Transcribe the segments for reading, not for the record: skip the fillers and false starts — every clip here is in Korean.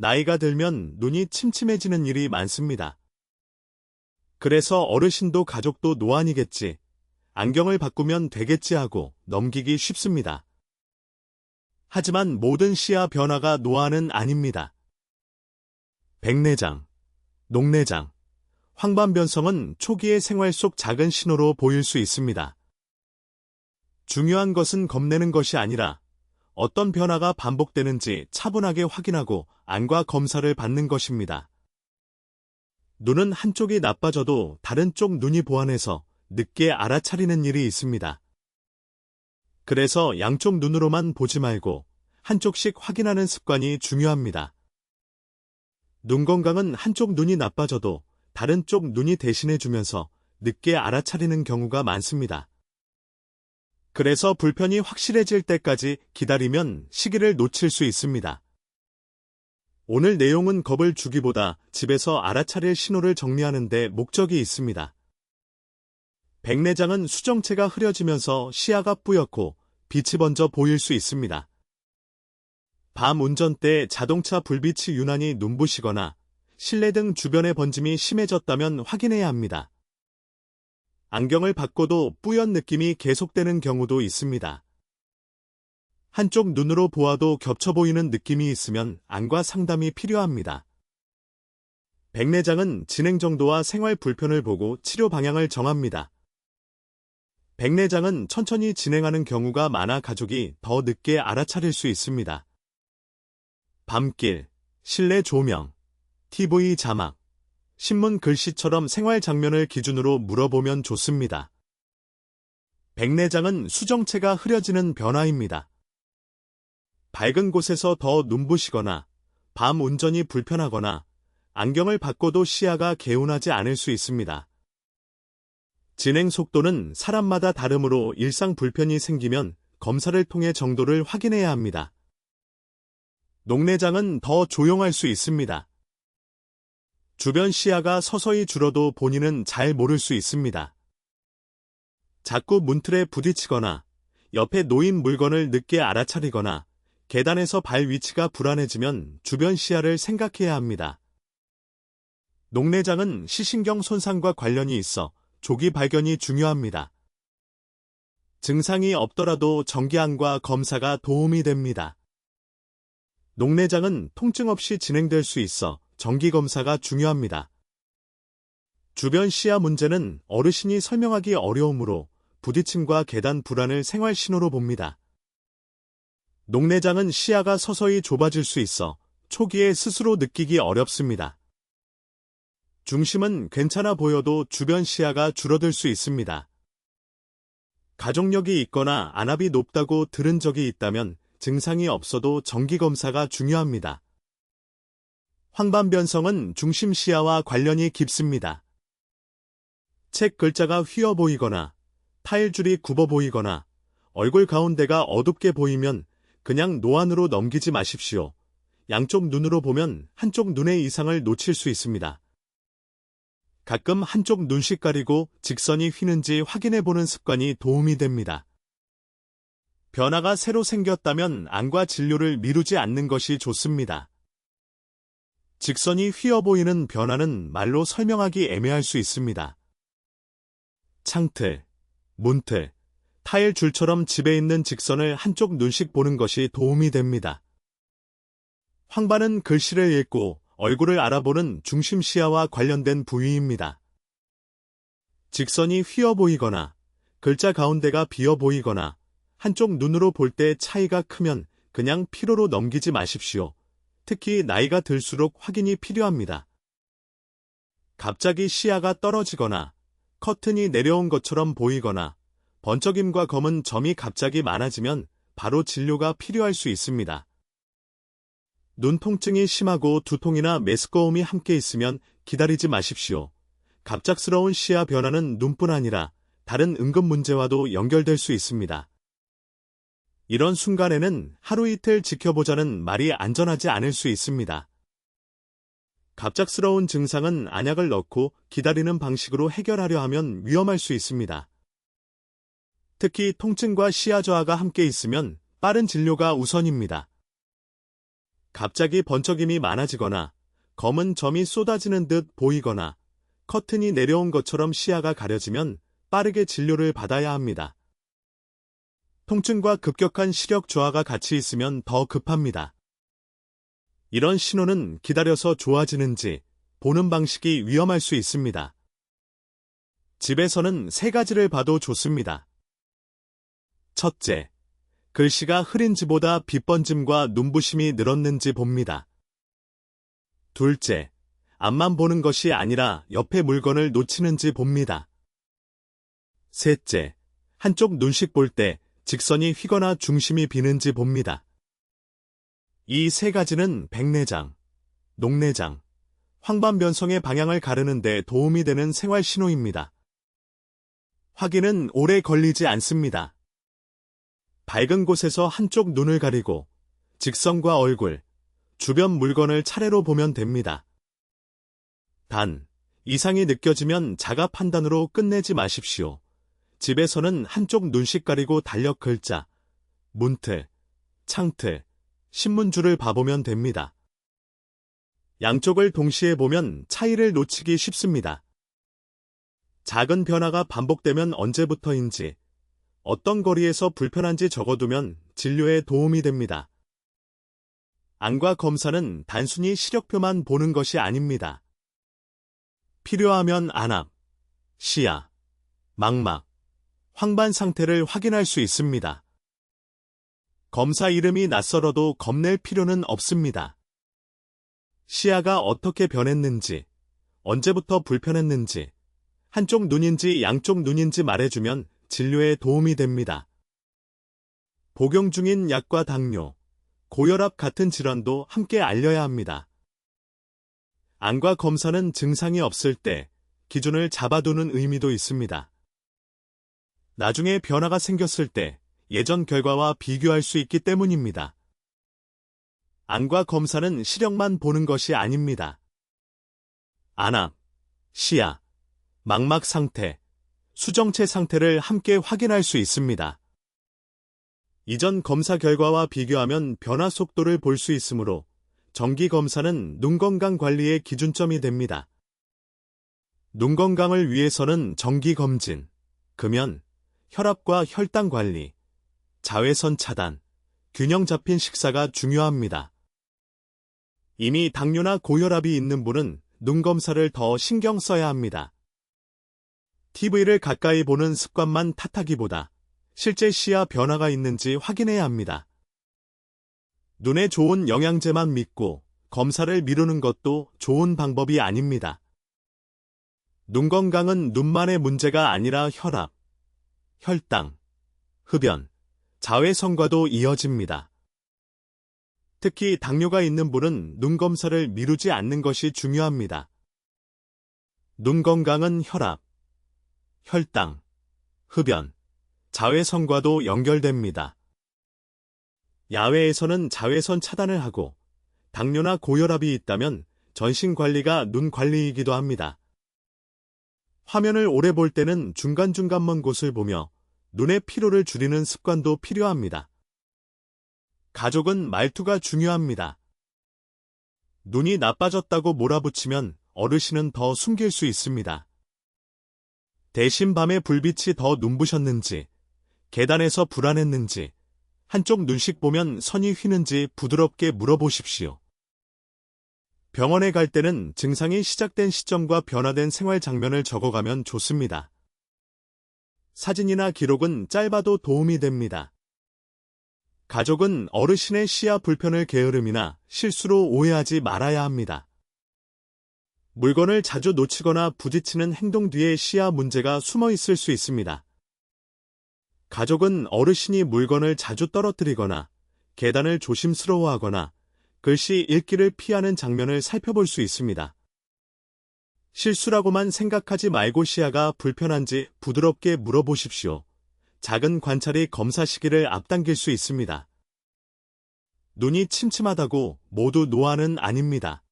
나이가 들면 눈이 침침해지는 일이 많습니다. 그래서 어르신도 가족도 노안이겠지, 안경을 바꾸면 되겠지 하고 넘기기 쉽습니다. 하지만 모든 시야 변화가 노안은 아닙니다. 백내장, 녹내장, 황반변성은 초기의 생활 속 작은 신호로 보일 수 있습니다. 중요한 것은 겁내는 것이 아니라 어떤 변화가 반복되는지 차분하게 확인하고 안과 검사를 받는 것입니다. 눈은 한쪽이 나빠져도 다른 쪽 눈이 보완해서 늦게 알아차리는 일이 있습니다. 그래서 양쪽 눈으로만 보지 말고 한쪽씩 확인하는 습관이 중요합니다. 눈 건강은 한쪽 눈이 나빠져도 다른 쪽 눈이 대신해주면서 늦게 알아차리는 경우가 많습니다. 그래서 불편이 확실해질 때까지 기다리면 시기를 놓칠 수 있습니다. 오늘 내용은 겁을 주기보다 집에서 알아차릴 신호를 정리하는 데 목적이 있습니다. 백내장은 수정체가 흐려지면서 시야가 뿌옇고 빛이 번져 보일 수 있습니다. 밤 운전 때 자동차 불빛이 유난히 눈부시거나 실내 등 주변의 번짐이 심해졌다면 확인해야 합니다. 안경을 바꿔도 뿌연 느낌이 계속되는 경우도 있습니다. 한쪽 눈으로 보아도 겹쳐 보이는 느낌이 있으면 안과 상담이 필요합니다. 백내장은 진행 정도와 생활 불편을 보고 치료 방향을 정합니다. 백내장은 천천히 진행하는 경우가 많아 가족이 더 늦게 알아차릴 수 있습니다. 밤길, 실내 조명, TV 자막, 신문 글씨처럼 생활 장면을 기준으로 물어보면 좋습니다. 백내장은 수정체가 흐려지는 변화입니다. 밝은 곳에서 더 눈부시거나 밤 운전이 불편하거나 안경을 바꿔도 시야가 개운하지 않을 수 있습니다. 진행 속도는 사람마다 다르므로 일상 불편이 생기면 검사를 통해 정도를 확인해야 합니다. 녹내장은 더 조용할 수 있습니다. 주변 시야가 서서히 줄어도 본인은 잘 모를 수 있습니다. 자꾸 문틀에 부딪히거나 옆에 놓인 물건을 늦게 알아차리거나 계단에서 발 위치가 불안해지면 주변 시야를 생각해야 합니다. 녹내장은 시신경 손상과 관련이 있어 조기 발견이 중요합니다. 증상이 없더라도 정기안과 검사가 도움이 됩니다. 녹내장은 통증 없이 진행될 수 있어 정기검사가 중요합니다. 주변 시야 문제는 어르신이 설명하기 어려우므로 부딪힘과 계단 불안을 생활 신호로 봅니다. 녹내장은 시야가 서서히 좁아질 수 있어 초기에 스스로 느끼기 어렵습니다. 중심은 괜찮아 보여도 주변 시야가 줄어들 수 있습니다. 가족력이 있거나 안압이 높다고 들은 적이 있다면 증상이 없어도 정기검사가 중요합니다. 황반변성은 중심 시야와 관련이 깊습니다. 책 글자가 휘어 보이거나 타일줄이 굽어 보이거나 얼굴 가운데가 어둡게 보이면 그냥 노안으로 넘기지 마십시오. 양쪽 눈으로 보면 한쪽 눈의 이상을 놓칠 수 있습니다. 가끔 한쪽 눈씩 가리고 직선이 휘는지 확인해보는 습관이 도움이 됩니다. 변화가 새로 생겼다면 안과 진료를 미루지 않는 것이 좋습니다. 직선이 휘어 보이는 변화는 말로 설명하기 애매할 수 있습니다. 창틀, 문틀, 타일 줄처럼 집에 있는 직선을 한쪽 눈씩 보는 것이 도움이 됩니다. 황반은 글씨를 읽고 얼굴을 알아보는 중심 시야와 관련된 부위입니다. 직선이 휘어 보이거나 글자 가운데가 비어 보이거나 한쪽 눈으로 볼 때 차이가 크면 그냥 피로로 넘기지 마십시오. 특히 나이가 들수록 확인이 필요합니다. 갑자기 시야가 떨어지거나 커튼이 내려온 것처럼 보이거나 번쩍임과 검은 점이 갑자기 많아지면 바로 진료가 필요할 수 있습니다. 눈 통증이 심하고 두통이나 메스꺼움이 함께 있으면 기다리지 마십시오. 갑작스러운 시야 변화는 눈뿐 아니라 다른 응급 문제와도 연결될 수 있습니다. 이런 순간에는 하루 이틀 지켜보자는 말이 안전하지 않을 수 있습니다. 갑작스러운 증상은 안약을 넣고 기다리는 방식으로 해결하려 하면 위험할 수 있습니다. 특히 통증과 시야 저하가 함께 있으면 빠른 진료가 우선입니다. 갑자기 번쩍임이 많아지거나 검은 점이 쏟아지는 듯 보이거나 커튼이 내려온 것처럼 시야가 가려지면 빠르게 진료를 받아야 합니다. 통증과 급격한 시력 저하가 같이 있으면 더 급합니다. 이런 신호는 기다려서 좋아지는지 보는 방식이 위험할 수 있습니다. 집에서는 세 가지를 봐도 좋습니다. 첫째, 글씨가 흐린지보다 빛번짐과 눈부심이 늘었는지 봅니다. 둘째, 앞만 보는 것이 아니라 옆에 물건을 놓치는지 봅니다. 셋째, 한쪽 눈씩 볼 때 직선이 휘거나 중심이 비는지 봅니다. 이 세 가지는 백내장, 녹내장, 황반변성의 방향을 가르는 데 도움이 되는 생활 신호입니다. 확인은 오래 걸리지 않습니다. 밝은 곳에서 한쪽 눈을 가리고 직선과 얼굴, 주변 물건을 차례로 보면 됩니다. 단, 이상이 느껴지면 자가 판단으로 끝내지 마십시오. 집에서는 한쪽 눈씩 가리고 달력 글자, 문틀, 창틀, 신문줄을 봐보면 됩니다. 양쪽을 동시에 보면 차이를 놓치기 쉽습니다. 작은 변화가 반복되면 언제부터인지, 어떤 거리에서 불편한지 적어두면 진료에 도움이 됩니다. 안과 검사는 단순히 시력표만 보는 것이 아닙니다. 필요하면 안압, 시야, 망막, 황반 상태를 확인할 수 있습니다. 검사 이름이 낯설어도 겁낼 필요는 없습니다. 시야가 어떻게 변했는지, 언제부터 불편했는지, 한쪽 눈인지 양쪽 눈인지 말해주면 진료에 도움이 됩니다. 복용 중인 약과 당뇨, 고혈압 같은 질환도 함께 알려야 합니다. 안과 검사는 증상이 없을 때 기준을 잡아두는 의미도 있습니다. 나중에 변화가 생겼을 때 예전 결과와 비교할 수 있기 때문입니다. 안과 검사는 시력만 보는 것이 아닙니다. 안압, 시야, 망막 상태, 수정체 상태를 함께 확인할 수 있습니다. 이전 검사 결과와 비교하면 변화 속도를 볼 수 있으므로 정기 검사는 눈 건강 관리의 기준점이 됩니다. 눈 건강을 위해서는 정기 검진, 금연, 혈압과 혈당 관리, 자외선 차단, 균형 잡힌 식사가 중요합니다. 이미 당뇨나 고혈압이 있는 분은 눈 검사를 더 신경 써야 합니다. TV를 가까이 보는 습관만 탓하기보다 실제 시야 변화가 있는지 확인해야 합니다. 눈에 좋은 영양제만 믿고 검사를 미루는 것도 좋은 방법이 아닙니다. 눈 건강은 눈만의 문제가 아니라 혈압, 혈당, 흡연, 자외선과도 이어집니다. 특히 당뇨가 있는 분은 눈 검사를 미루지 않는 것이 중요합니다. 눈 건강은 혈압, 혈당, 흡연, 자외선과도 연결됩니다. 야외에서는 자외선 차단을 하고 당뇨나 고혈압이 있다면 전신 관리가 눈 관리이기도 합니다. 화면을 오래 볼 때는 중간중간 먼 곳을 보며 눈의 피로를 줄이는 습관도 필요합니다. 가족은 말투가 중요합니다. 눈이 나빠졌다고 몰아붙이면 어르신은 더 숨길 수 있습니다. 대신 밤에 불빛이 더 눈부셨는지, 계단에서 불안했는지, 한쪽 눈씩 보면 선이 휘는지 부드럽게 물어보십시오. 병원에 갈 때는 증상이 시작된 시점과 변화된 생활 장면을 적어가면 좋습니다. 사진이나 기록은 짧아도 도움이 됩니다. 가족은 어르신의 시야 불편을 게으름이나 실수로 오해하지 말아야 합니다. 물건을 자주 놓치거나 부딪히는 행동 뒤에 시야 문제가 숨어 있을 수 있습니다. 가족은 어르신이 물건을 자주 떨어뜨리거나 계단을 조심스러워하거나 글씨 읽기를 피하는 장면을 살펴볼 수 있습니다. 실수라고만 생각하지 말고 시야가 불편한지 부드럽게 물어보십시오. 작은 관찰이 검사 시기를 앞당길 수 있습니다. 눈이 침침하다고 모두 노안은 아닙니다.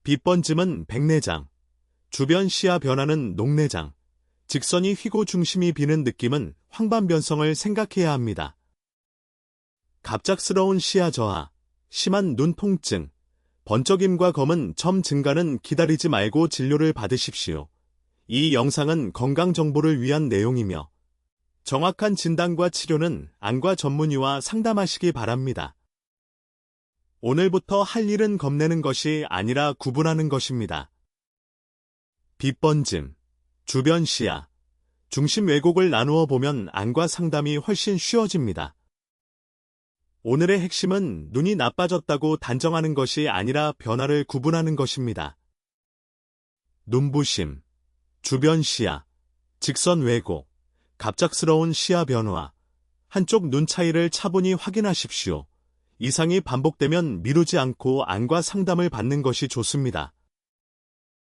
빛번짐은 백내장, 주변 시야 변화는 녹내장, 직선이 휘고 중심이 비는 느낌은 황반변성을 생각해야 합니다. 갑작스러운 시야 저하, 심한 눈 통증, 번쩍임과 검은 점 증가는 기다리지 말고 진료를 받으십시오. 이 영상은 건강 정보를 위한 내용이며 정확한 진단과 치료는 안과 전문의와 상담하시기 바랍니다. 오늘부터 할 일은 겁내는 것이 아니라 구분하는 것입니다. 빛번짐, 주변 시야, 중심 왜곡을 나누어 보면 안과 상담이 훨씬 쉬워집니다. 오늘의 핵심은 눈이 나빠졌다고 단정하는 것이 아니라 변화를 구분하는 것입니다. 눈부심, 주변 시야, 직선 왜곡, 갑작스러운 시야 변화, 한쪽 눈 차이를 차분히 확인하십시오. 이상이 반복되면 미루지 않고 안과 상담을 받는 것이 좋습니다.